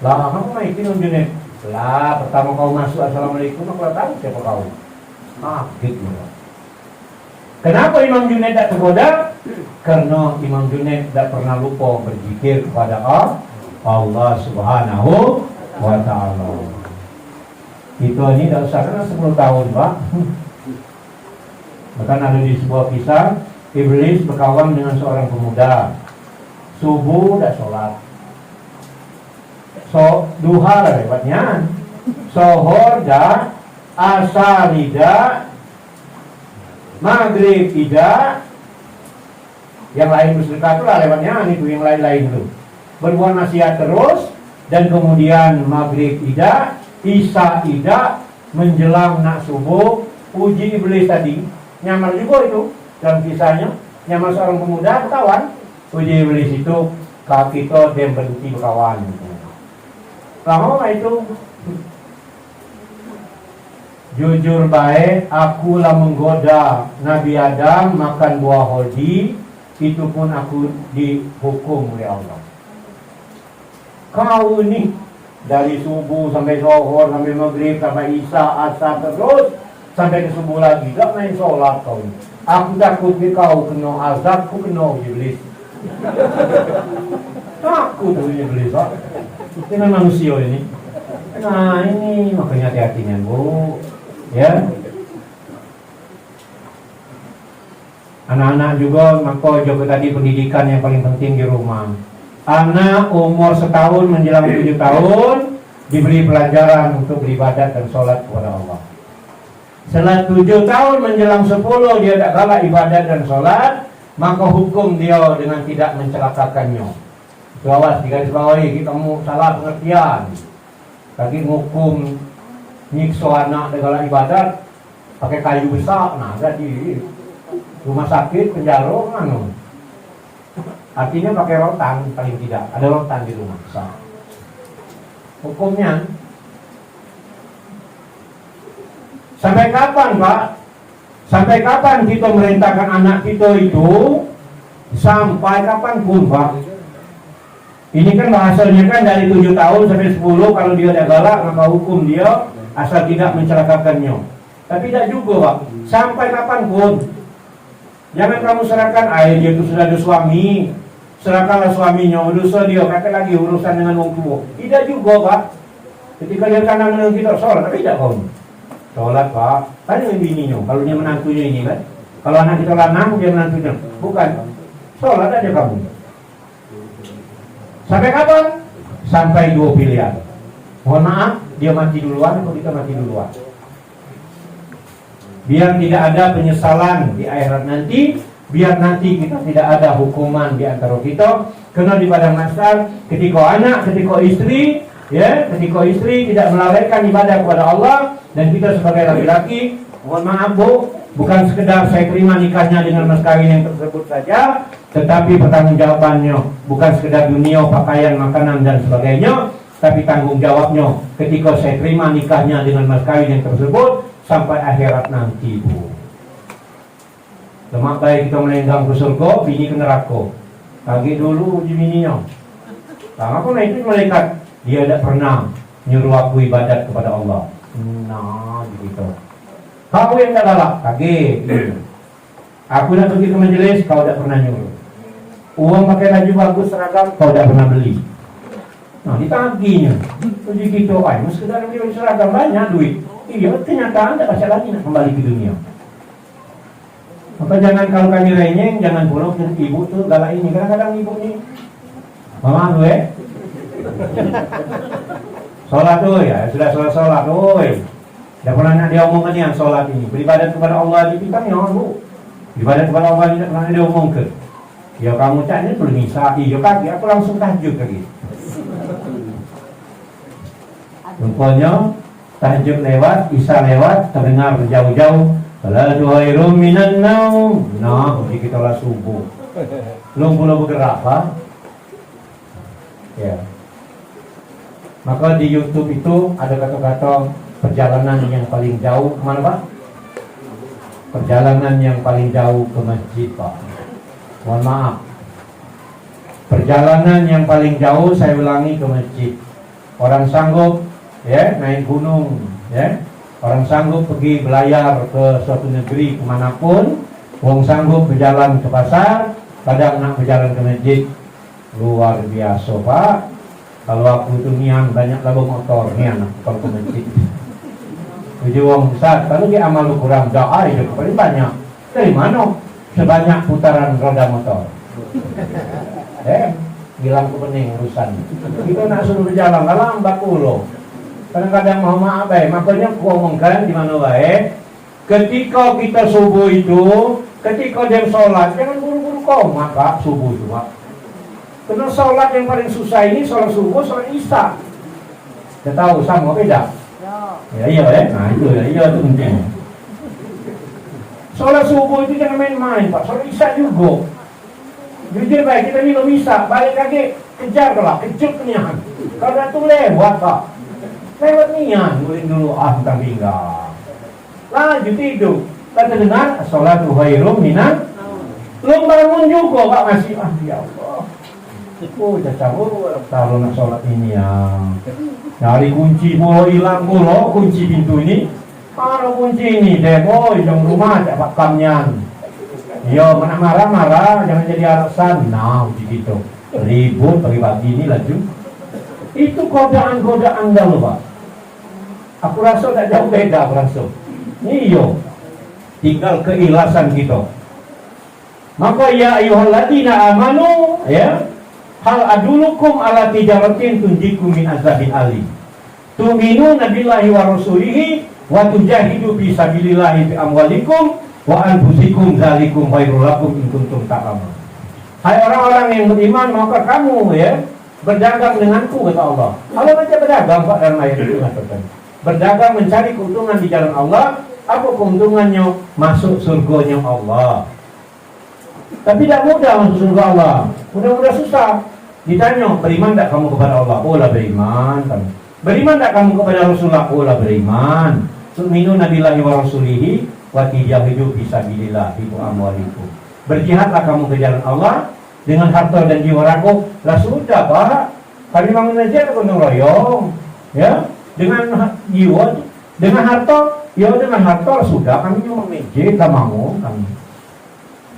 Lah, kamu main Imam Junid? Lah, pertama kau masuk, assalamualaikum, aku tahu siapa kau. Gitu lah. Kenapa Imam Junid tak tergoda? Karena Imam Junid tak pernah lupa berzikir kepada Allah Subhanahu wa Ta'ala. Itu ini dah usah kena 10 tahun, Pak. Bahkan ada di sebuah kisah, Iblis berkawan dengan seorang pemuda. Subuh dah sholat. Duha lah lewatnya. Sohor dah, asar tidak, maghrib tidak, yang lain bersedekah itu lah lewatnya, itu yang lain-lain itu. Berbuat nasihat terus, dan kemudian maghrib tidak, isya tidak, menjelang nak subuh, uji iblis tadi, nyamar juga itu, dalam kisahnya, nyamar seorang pemuda berkawan, uji iblis itu, kaki itu dia berhenti berkawan. Lama itu, jujur baik, akulah menggoda Nabi Adam makan buah holdi, itu pun aku dihukum oleh Allah. Kau ini dari subuh sampai zuhur, sampai maghrib, sampai isya, asar terus sampai ke subuh lagi, gak main sholat kau ini. Aku takut kau kena azab, aku kena iblis. Takut iblis, Pak. Itu memang manusia ini. Nah ini makanya hati-hatinya, Bu. Ya, anak-anak juga maka juga tadi pendidikan yang paling penting di rumah. Anak umur setahun menjelang 7 tahun diberi pelajaran untuk beribadat dan sholat kepada Allah. Setelah 7 tahun menjelang 10 dia tak galak ibadat dan sholat, maka hukum dia dengan tidak mencelakakannya. Itu awas digaris bawahi, kamu salah pengertian. Tadi hukum nyiksa anak dengan ibadat pakai kayu besar, nah ada di rumah sakit, penjara, mana? Artinya pakai rotan, paling tidak ada rotan di rumah besar. Hukumnya sampai kapan, Pak? Sampai kapan kita merintahkan anak kita itu? Sampai kapanpun, Pak. Ini kan bahasanya kan dari 7 tahun sampai 10, kalau dia ada galak maka hukum dia asal tidak mencelakakannya. Tapi tidak juga, Pak. Sampai kapanpun. Jangan kamu serahkan, dia itu sudah ada suami, serahkanlah suaminya, dosa dia, kata lagi urusan dengan orang tua. Tidak juga, Pak. Ketika dia tanam dengan kita, sholat, tapi tidak kau. Sholat, Pak. Tanya dengan bininya, kalau dia menantunya ini kan. Kalau anak kita lanang, dia menantunya. Bukan. Sholat aja kamu. Sampai kapan? Sampai 2 pilihan. Mohon maaf, dia mati duluan atau kita mati duluan. Biar tidak ada penyesalan di akhirat nanti, biar nanti kita tidak ada hukuman di antara kita. Karena di padang mahsyar, ketika anak, ketika istri, ketika istri tidak melalaikan ibadah kepada Allah, dan kita sebagai laki-laki, mohon maaf Bu, bukan sekedar saya terima nikahnya dengan mas kawin yang tersebut saja, tetapi pertanggungjawabannya bukan sekedar dunia, pakaian, makanan dan sebagainya, tapi tanggung jawabnya ketika saya terima nikahnya dengan mas kawin yang tersebut sampai akhirat nanti, Bu. Lemak baik kita melenggang ke surga, bini ke neraka. Lagi dulu uji bininya. Apa itu malaikat? Dia tidak pernah nyuruh aku ibadat kepada Allah. Nah, begitu. Kau yang tak galak, kaget. Aku nak pergi ke majelis, kau tidak pernah nyuruh. Uang pakai baju bagus seragam, kau tidak pernah beli. Nah, ditaginya. Uji gitu, sekedar beli seragam banyak duit. Iya, kenyataan tidak bisa lagi nak kembali ke dunia. Maka jangan kalau kami renyeng, jangan pula ibu tuh galak ini. Kadang-kadang ibu ini, mama gue, sholat tuh ya, sudah sholat tuh. Tidak pernah dia omongkan yang sholat ini. Beribadat kepada Allah di pitangnya, Bu. Beribadat kepada Allah tidak pernah dia omongkan. Ya kamu caknya belum bisa, iya kaki, aku langsung tahajud lagi. Rupanya tahajud lewat, isya lewat, terdengar jauh-jauh. Salatu khairum minan naum. Nah, kita lah subuh. Belum bergerak, Pak. Ya. Maka di YouTube itu ada kata-kata perjalanan yang paling jauh kemana, Pak? Perjalanan yang paling jauh ke masjid, Pak. Mohon maaf. Perjalanan yang paling jauh saya ulangi ke masjid. Orang sanggup ya naik gunung, ya. Orang sanggup pergi belayar ke suatu negeri kemanapun. Orang sanggup berjalan ke pasar, kadang nak berjalan ke masjid. Luar biasa, Pak. Kalau aku itu nian banyak lagu motor nian kalau ke masjid. Jadi orang besar, kalau dia amal kurang doa itu paling banyak. Dari mana? Sebanyak putaran roda motor. Bilang ke pening urusan. Kita nak suruh berjalan, kalau mbak kulo. Kadang-kadang mau maaf makanya aku omongkan di mana baik. Ketika kita subuh itu, ketika jam sholat, jangan buru-buru komat, Pak, subuh itu, Pak. Karena sholat yang paling susah ini sholat subuh, sholat isya. Kita tahu sama beda. Ya iya ya, nah itu ya, iya itu penting. Sholat subuh itu jangan main-main, Pak. Sholat isya juga. Jujur baik kita minum isya, balik lagi kejar lah, kejut kenyahan. Kalau itu lewat, Pak. Lewat nian, guling dulu tentang pinggang. Lanjut tidur. Kita dengar sholatu khairum minan. Belum bangun juga, Pak, masih ya Allah. Oh, cacamu taruh nak sholat ini ya. Cari kunci pulau hilang pulau kunci pintu ini. Kalau kunci ini demo yang rumah tak pakamnya. Yo, mana marah-marah jangan jadi alasan. Nah, begitu. Ribut pagi-pagi ini laju. Itu godaan-godaan dah loh, Pak. Aku rasa tak jauh beda, aku rasa. Iyo, tinggal keikhlasan kita. Maka ya ayyuhalladzina amanu, ya, hal adulukum ala tijaratin tunjikum min azabin alim. Tu'minuna billahi wa rasulihi wa tujahidu fi sabilillahi bi amwalikum wa anfusikum dzalikum khairul lakum in kuntum ta'lamun. Hai orang-orang yang beriman, maka kamu ya berdagang denganku, kata Allah. Allah baca berdagang, Pak, dalam ayat itu katakan. Berdagang mencari keuntungan di jalan Allah. Apa keuntungannya? Masuk surganya Allah. Tapi tidak mudah masuk surga Allah. Mudah-mudah susah. Ditanya, beriman tak kamu kepada Allah? Oh lah beriman. Beriman tak kamu kepada Rasulullah? Oh lah beriman. Tu'minuna billahi wa rasulihi wa tujahidu fi sabilillah bi amwalikum. Berjihadlah kamu ke jalan Allah dengan harta dan jiwa raga. Lah sudah, Pak. Kami bangun aja gotong royong. Ya, dengan jiwa, dengan harta, ya dengan harta sudah kami cuma masjid, tak mau kami.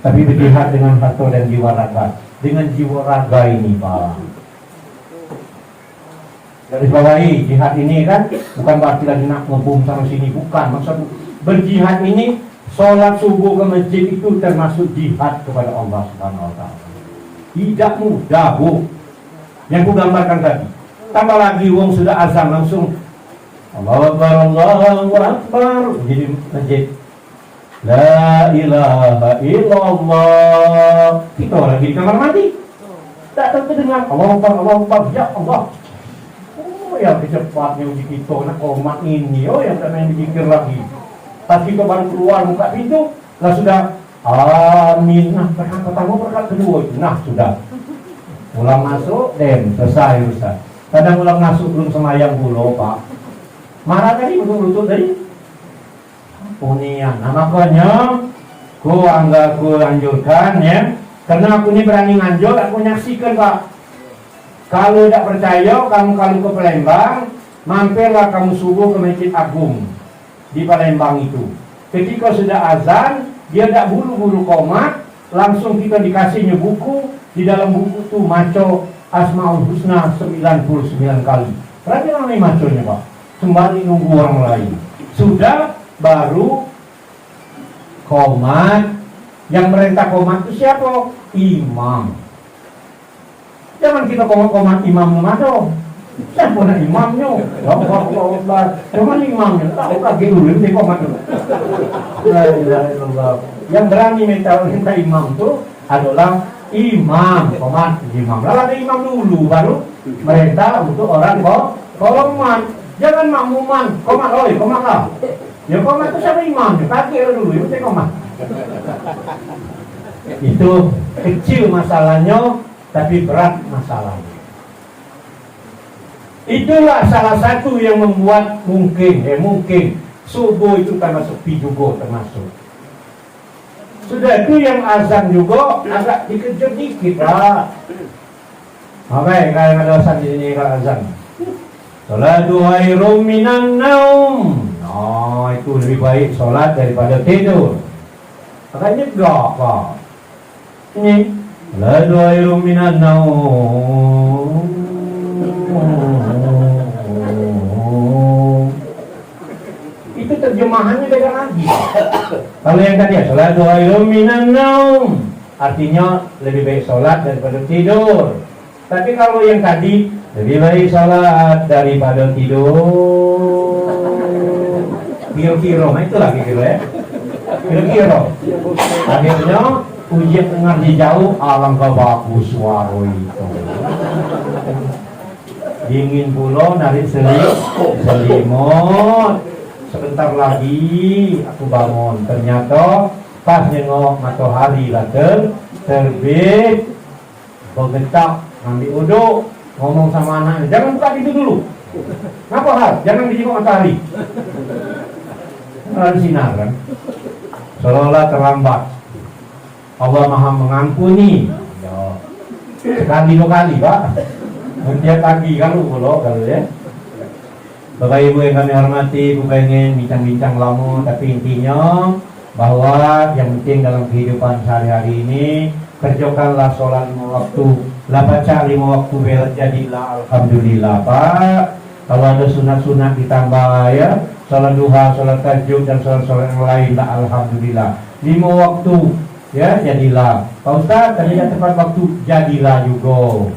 Tapi berjihad dengan harta dan jiwa raga. Dengan jiwa raga ini, Pak. Dari bawahi jihad ini kan bukan berarti lagi nak ngebom sana sini, bukan. Maksud berjihad ini sholat subuh ke masjid itu termasuk jihad kepada Allah Subhanahu wa taala. Tidak mudah, Bu. Yang ku gambarkan tadi. Tambah lagi wong sudah azan langsung Allahu Akbar, Allahu Akbar. Jadi masjid. La ilaha illallah. Kita lagi di kamar mandi. Tak terdengar Allahu Akbar, Allahu Akbar. Ya Allah. Oh, yang kecepatnya uji kita nak komat ini. Oh, yang tak main dipikir lagi. Pas kita baru keluar buka pintu, lah sudah amin. Nah, berkat pertama, berkat kedua. Nah, sudah. Ulang masuk, selesai Ustaz. Kadang ulang masuk belum semayang pulau, Pak. Marah tadi, betul-betul tadi. Punian. Nah, makanya aku anjurkan ya. Karena aku ini berani nganjur, aku nyaksikan, Pak. Kalau tidak percaya, kamu kalau ke Palembang, mampirlah kamu subuh ke Masjid Agung di Palembang itu. Ketika sudah azan, dia tidak buru-buru komat, langsung kita dikasihnya buku. Di dalam buku itu maco Asmaul Husna 99 kali. Berarti namanya maconya, Pak. Sembari nunggu orang lain. Sudah baru komat. Yang merintah komat itu siapa? Imam. Jangan kita komat imam mado. Siapa nak imamnya? Allah. Jangan imamnya. Tahu kaki dulu ini komat dulu. La ilaha illallah. Yang berani minta imam itu adalah imam, komat imam. Lalu ada imam dulu, baru merintah untuk orang komat. Jangan makmuman, komat, komat lah. Ya komat itu siapa imam? Kaki dulu, itu komat. Itu kecil masalahnya, tapi berat masalahnya. Itulah salah satu yang membuat mungkin subuh itu karena sepi juga termasuk. Sudah itu yang azan juga agak dikejut dikit lah. Oke, kalau ada azan di sini kalau azan. Salatu khairum minan naum. Oh, itu lebih baik sholat daripada tidur. Makanya enggak, Pak. Ini salatu khairum minan naum. Itu terjemahannya beda lagi. Kalau yang tadi salatu khairum minan naum, artinya lebih baik sholat daripada tidur. Tapi kalau yang tadi lebih baik sholat daripada tidur, kira-kira, nah itu lagi kira ya, kira-kira. Akhirnya ujian dengar di jauh, alangkah bagus suara itu. Dingin pula narik selimut. Sebentar lagi aku bangun. Ternyata pas nengok matahari lah terbit, bergetak, ambil uduk, ngomong sama anaknya, jangan buka pintu dulu. Ngapa hal? Jangan dijenguk matahari. Ada sinar kan? Seolah terlambat. Allah Maha mengampuni. Sekali 2 kali, Pak. Setiap pagi kalau ya. Bapak Ibu yang kami hormati, bukan ingin bincang-bincang lama, tapi intinya bahwa yang penting dalam kehidupan sehari-hari ini, kerjakanlah sholat 5 waktu, lah baca 5 waktu berat, jadilah alhamdulillah, Pak. Kalau ada sunat-sunat ditambah ya, sholat duha, sholat tahajud dan sholat-sholat yang lain, lah alhamdulillah. 5 waktu ya, jadilah. Pak Ustaz, tadi yang tepat waktu, jadilah juga.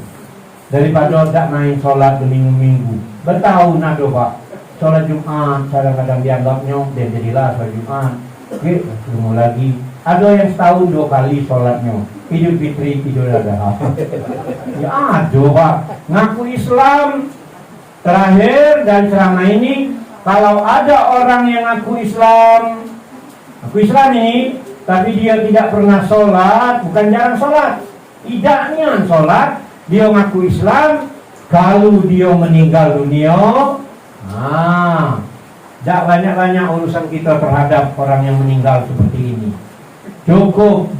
Daripada tidak main sholat berminggu-minggu, bertahun ada Pak. Sholat Jumat kadang-kadang dianggapnya dan jadilah sholat Jumat. Oke, ketemu lagi. Ada yang setahun 2 kali sholatnya, Idul Fitri, Idul Adha. Ya ada Pak. Ngaku Islam. Terakhir dan ceramah ini, kalau ada orang yang ngaku Islam ini, tapi dia tidak pernah sholat, bukan jarang sholat, tidaknya sholat, dia ngaku Islam, kalau dia meninggal dunia, tidak banyak-banyak urusan kita terhadap orang yang meninggal seperti ini. Cukup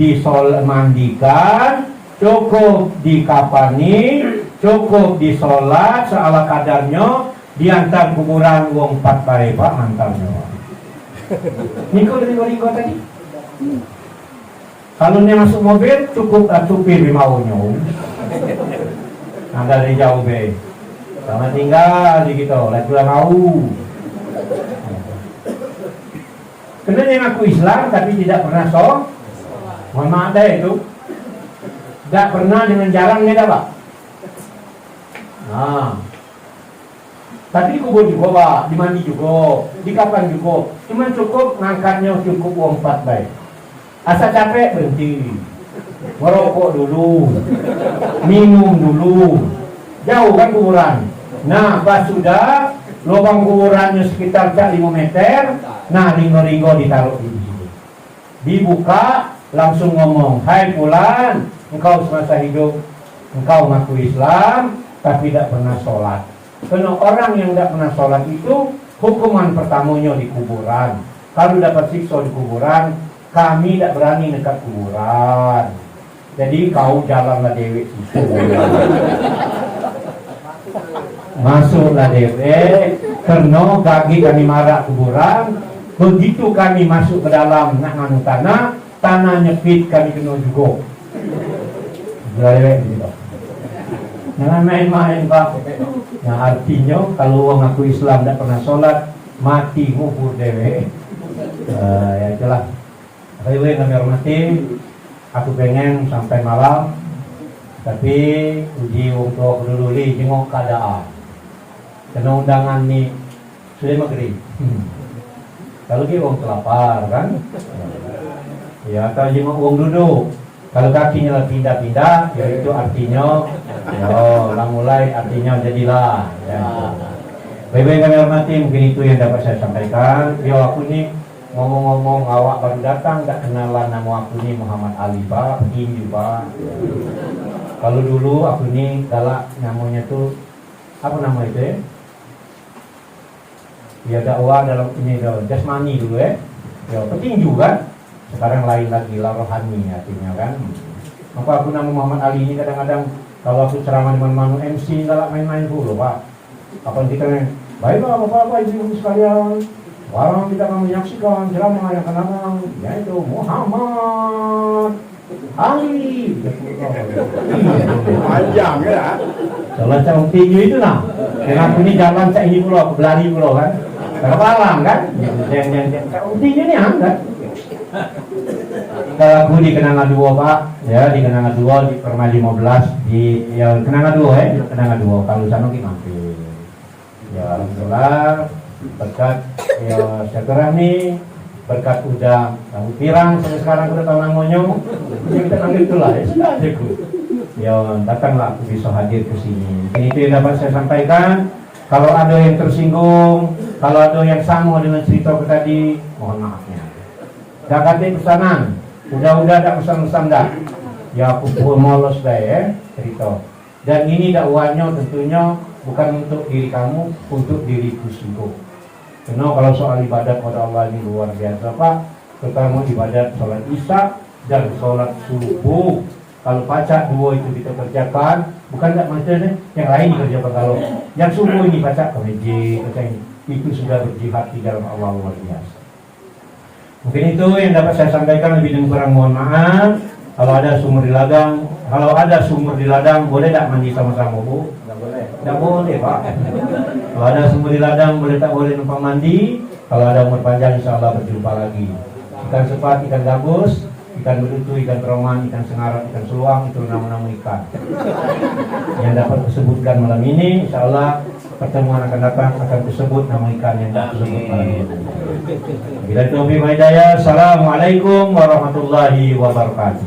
mandikan, cukup dikafani, cukup disolat seala kadarnya, diantar kuburan uang 4 kali Pak antarnya. Niko dari tadi. Kalau dia masuk mobil, cukup supir maunya. Nah dari jauh be, sama tinggal di kita, lihat pulang mau. Kena yang aku Islam tapi tidak pernah mohon maaf deh itu, tidak pernah dengan jarang beda Pak. Nah, tapi dikubur juga Pak, dimandi juga, dikapan juga. Cuma cukup ngangkatnya cukup uang 4 baik. Asa capek berhenti, merokok dulu, minum dulu, jauh kan kuburan. Nah pas sudah lubang kuburannya sekitar 5 meter, nah ringo-ringo ditaruh di sini, dibuka, langsung ngomong, hai fulan, engkau semasa hidup engkau ngaku Islam tapi tidak pernah sholat. Karena orang yang tidak pernah sholat itu hukuman pertamanya di kuburan. Kalau dapat siksa di kuburan, kami tidak berani dekat kuburan. Jadi kau jalanlah dewek situ. Masuklah dewek, karena kaki kami marah kuburan. Begitu kami masuk ke dalam nganu tanah nyepit kami kena juga. Dewek gitu. Jangan main-main Pak. Nah artinya kalau orang aku Islam tidak pernah sholat, mati ngubur dewek. Ya itulah. Baik kami hormati. Aku pengen sampai malam, tapi uji untuk dulu jenguk keadaan. Karena undangan nih sudah maghrib. Kalau dia uang kelapar kan, ya atau jenguk uang duduk. Kalau kakinya pindah-pindah, ya itu artinya, lah mulai artinya jadilah. Ya. Baik-baik kami hormati, mungkin itu yang dapat saya sampaikan. Aku ini ngomong-ngomong awak baru datang, tak kenalan nama aku ini Muhammad Ali Pak, Hindu Pak. Kalau dulu aku ini galak namanya tuh apa nama itu ya? Ya dakwah dalam ini jasmani dulu ya. Ya petinju kan. Sekarang lain lagi lah rohani artinya kan. Maka aku nama Muhammad Ali ini kadang-kadang kalau aku ceramah di mana-mana MC galak main-main dulu Pak. Apa nanti kan baiklah bapak-bapak ibu sekalian. Warang kita akan menyaksikan ceramah yang akan yaitu Muhammad Ali. Panjang ya. Kalau calon tinju itu nah, karena aku ini jalan saya ini pulau, berlari pulau kan, terpalang kan, yang calon tinju ini kan. Kalau aku di Kenanga 2 Pak, ya di Kenanga 2 di Perma 15 di ya Kenanga 2 ya, di Kenanga 2 kalau sana kita mampir. Ya alhamdulillah berkat ya silaturahmi, berkat udah kamu pirang sampai sekarang udah tahu namanya, jadi kita panggil itulah ya sudah aja ku. Ya datanglah aku bisa hadir ke sini. Ini itu yang dapat saya sampaikan. Kalau ada yang tersinggung, kalau ada yang sama dengan cerita tadi, mohon maafnya. Dah kata pesanan, udah ada pesan-pesan dah. Ya aku pun molos dah ya cerita. Dan ini dakwahnya tentunya bukan untuk diri kamu, untuk diriku sendiri. Karena kalau soal ibadat pada Allah ini luar biasa Pak, terutama ibadat sholat isya dan sholat subuh. Kalau pacak 2 itu kita kerjakan, bukan tak macam yang lain dikerjakan. Kalau yang subuh ini pacak ke masjid, itu sudah berjihad di dalam Allah luar biasa. Mungkin itu yang dapat saya sampaikan, lebih dan kurang mohon maaf. Kalau ada sumur di ladang, boleh tak mandi sama-sama Bu? Tidak boleh Pak. Kalau ada sumur di ladang, boleh tak boleh numpang mandi. Kalau ada umur panjang, insya Allah berjumpa lagi. Ikan sepat, ikan gabus, ikan berutu, ikan teroman, ikan sengarat, ikan seluang, itu nama-nama ikan yang dapat disebutkan malam ini. Insya Allah pertemuan akan datang akan disebut nama ikan yang dapat disebut malam ini. Bila taufiq wa hidayah. Assalamualaikum warahmatullahi wabarakatuh.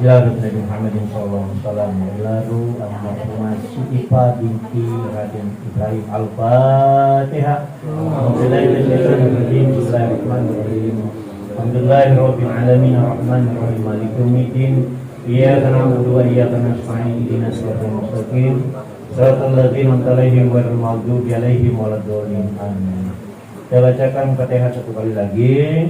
Ya Nabi Muhammad sallallahu alaihi wasallam, lalu Al-Mahfumah Syifa binti Raden Ibrahim Al-Fatihah. Bismillahirrahmanirrahim. Alhamdulillahirabbil alamin arrahmanirrahim maliki yaumiddin. Iyyaka na'budu wa iyyaka nasta'in ihdinas siratal mustaqim siratal ladzina an'amta 'alaihim ghairil maghdubi 'alaihim waladdallin. Amin. Saya bacakan Fatihah satu kali lagi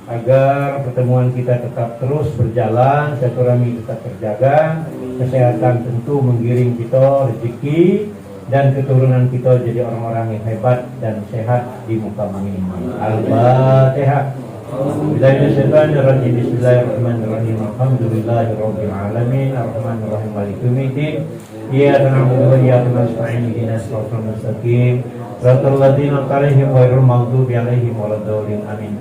agar pertemuan kita tetap terus berjalan, silaturahmi tetap terjaga, kesehatan tentu menggiring kita rezeki dan keturunan kita jadi orang-orang yang hebat dan sehat di muka bumi ini. Al-Fatihah. Bismillahirrahmanirrahim. Alhamdulillahirabbil alamin arrahmanirrahim maliki yaumiddin. Iyyaka na'budu wa iyyaka nasta'in ihdinas siratal mustaqim siratal ladzina an'amta 'alaihim ghairil maghdubi 'alaihim waladdallin. Amin.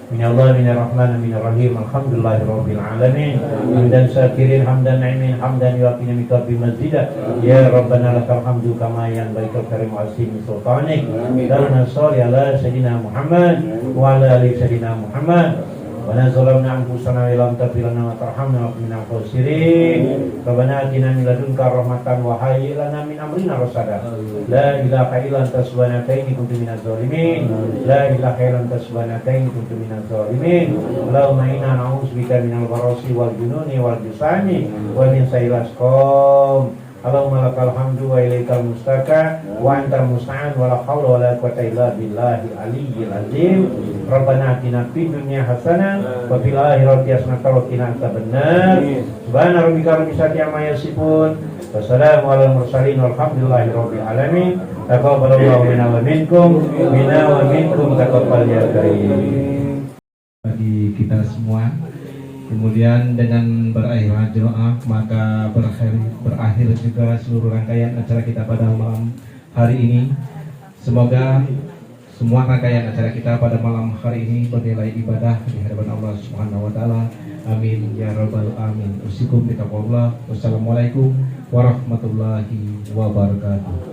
Minallah minarrahman minarrahim. Alhamdulillahirabbil alamin. Hamdan syakirin hamdan na'imin hamdan yu'afina mika bimazidah. Ya Rabbana lakal hamdu kama yanbaghi karim azim sultanik. Darna sholli ala sayyidina Muhammad wa ala ali sayyidina Muhammad. Wa nazalamna anfusana wa lam taghfir lana wa tarhamna wa kunna khasirin. Rabbana atina min ladunka rahmatan wa hayyi lana min amrina rasada. La ilaha illa anta subhanaka inni kuntu minaz zalimin. La ilaha illa anta subhanaka inni kuntu minaz zalimin. Allahumma inna na'udzubika minal barasi wal jununi wal jusani wa min sayyi'il asqam. Allahumma lakal hamdu wa ilaikal mustaka wa antal musta'an wa la haula wa la quwwata illa billahil aliyyil azim. Rabbana atina fid dunya hasanah wa fil akhirati hasanah wa qina adzabannar. Subhana rabbika rabbil izzati amma yasifun. Wassalamu alal mursalin walhamdulillahi rabbil alamin. Taqabbalallahu minna wa minkum taqabbal ya karim. Bagi kita semua. Kemudian dengan berakhirnya doa maka berakhir juga seluruh rangkaian acara kita pada malam hari ini. Semoga semua rangkaian acara kita pada malam hari ini bernilai ibadah di hadapan Allah Subhanahu wa taala. Amin ya rabbal alamin. Usikum bitaqwallah. Wassalamualaikum warahmatullahi wabarakatuh.